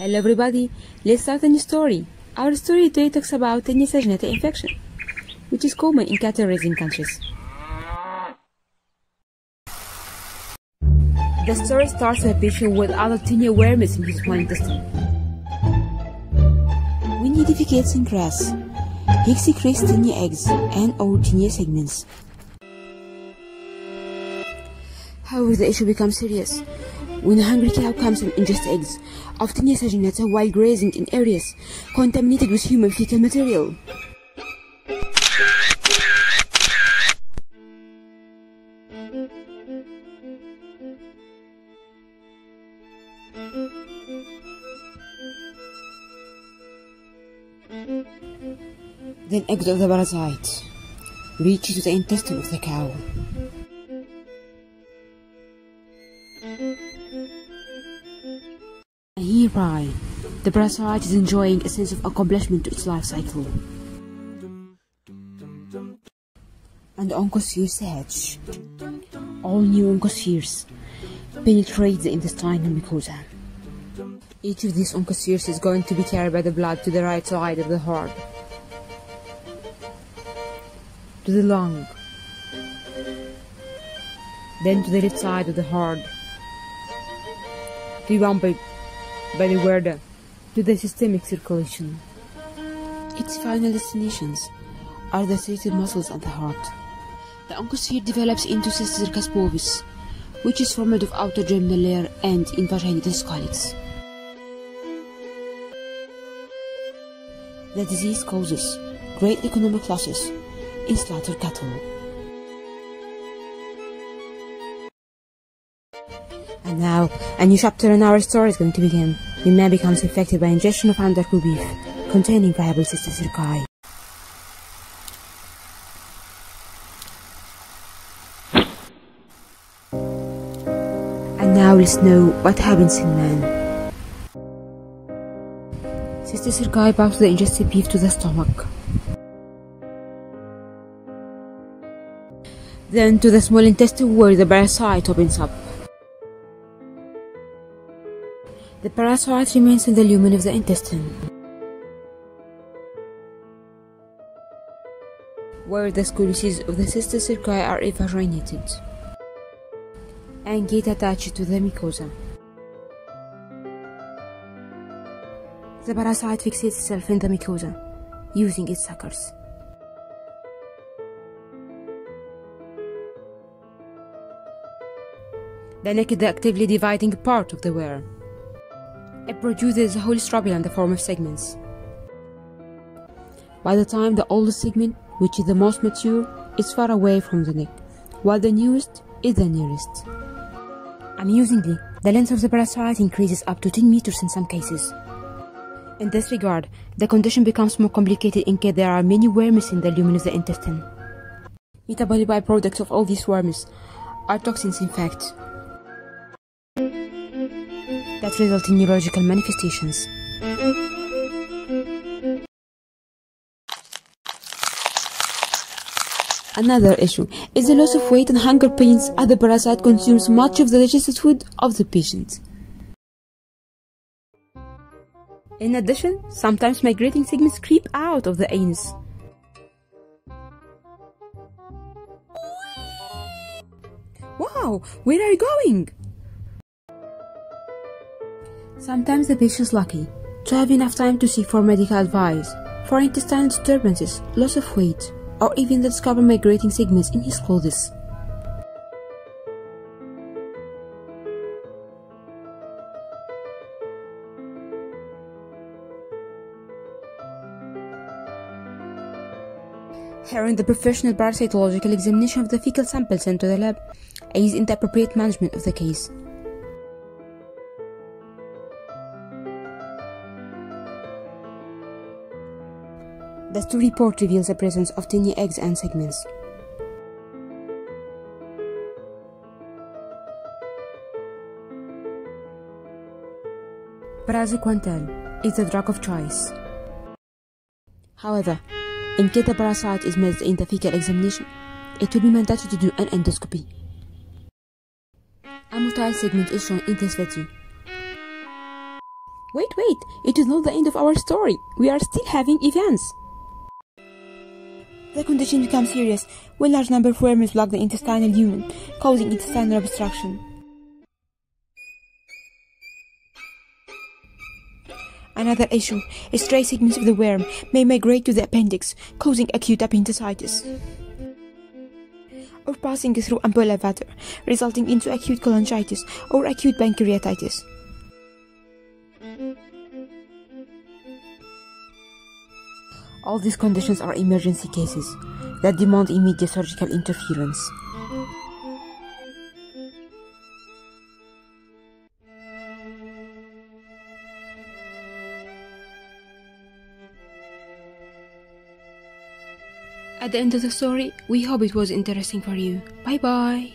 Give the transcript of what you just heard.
Hello everybody, let's start a new story. Our story today talks about Taenia saginata infection, which is common in cattle raising countries. The story starts with a patient with adult Taenia worms in his small intestine. When he defecates in grass, he secretes Taenia eggs and or Taenia segments. However, the issue becomes serious when a hungry cow comes and ingests eggs of Taenia saginata while grazing in areas contaminated with human fecal material. Then eggs of the parasite reach to the intestine of the cow. And hereby, the parasite is enjoying a sense of accomplishment to its life cycle. And the oncospheres hatch. All new oncospheres penetrate the intestinal mucosa. Each of these oncospheres is going to be carried by the blood to the right side of the heart, to the lung, then to the left side of the heart, to be bound by the aorta, to the systemic circulation. Its final destinations are the serrated muscles and the heart. The oncosphere develops into cystic circus bovis, which is formed of outer germinal layer and invaginated scolex. The disease causes great economic losses in slaughtered cattle. And now, a new chapter in our story is going to begin. The man becomes infected by ingestion of undercooked beef containing viable cystic circi. And now let's know what happens in man. Cystic circi pass the ingested beef to the stomach, then to the small intestine where the parasite opens up. The parasite remains in the lumen of the intestine, where the scoleces of the cystic circi are invaginated and get attached to the mucosa. The parasite fixates itself in the mucosa using its suckers. The neck is the actively dividing part of the worm. It produces a whole strobila in the form of segments. By the time the oldest segment, which is the most mature, is far away from the neck, while the newest is the nearest. Amusingly, the length of the parasite increases up to 10 meters in some cases. In this regard, the condition becomes more complicated in case there are many worms in the lumen of the intestine. Metabolic byproducts of all these worms are toxins, in fact, that result in neurological manifestations. Another issue is the loss of weight and hunger pains as the parasite consumes much of the digested food of the patient. In addition, sometimes migrating segments creep out of the anus. Wow, where are you going? Sometimes the patient is lucky to have enough time to seek for medical advice for intestinal disturbances, loss of weight, or even to discover migrating segments in his clothes. Herein the professional parasitological examination of the fecal sample sent to the lab aids in the appropriate management of the case. The stool report reveals the presence of Taenia eggs and segments. Praziquantel is the drug of choice. However, in case the parasite is missed in the fecal examination, it will be mandatory to do an endoscopy. A motile segment is shown in this video. Wait, it is not the end of our story. We are still having events. The condition becomes serious when large number of worms block the intestinal lumen, causing intestinal obstruction. Another issue is stray segments of the worm may migrate to the appendix, causing acute appendicitis, or passing through ampulla vater, resulting into acute cholangitis or acute pancreatitis. All these conditions are emergency cases that demand immediate surgical interference. At the end of the story, we hope it was interesting for you. Bye bye.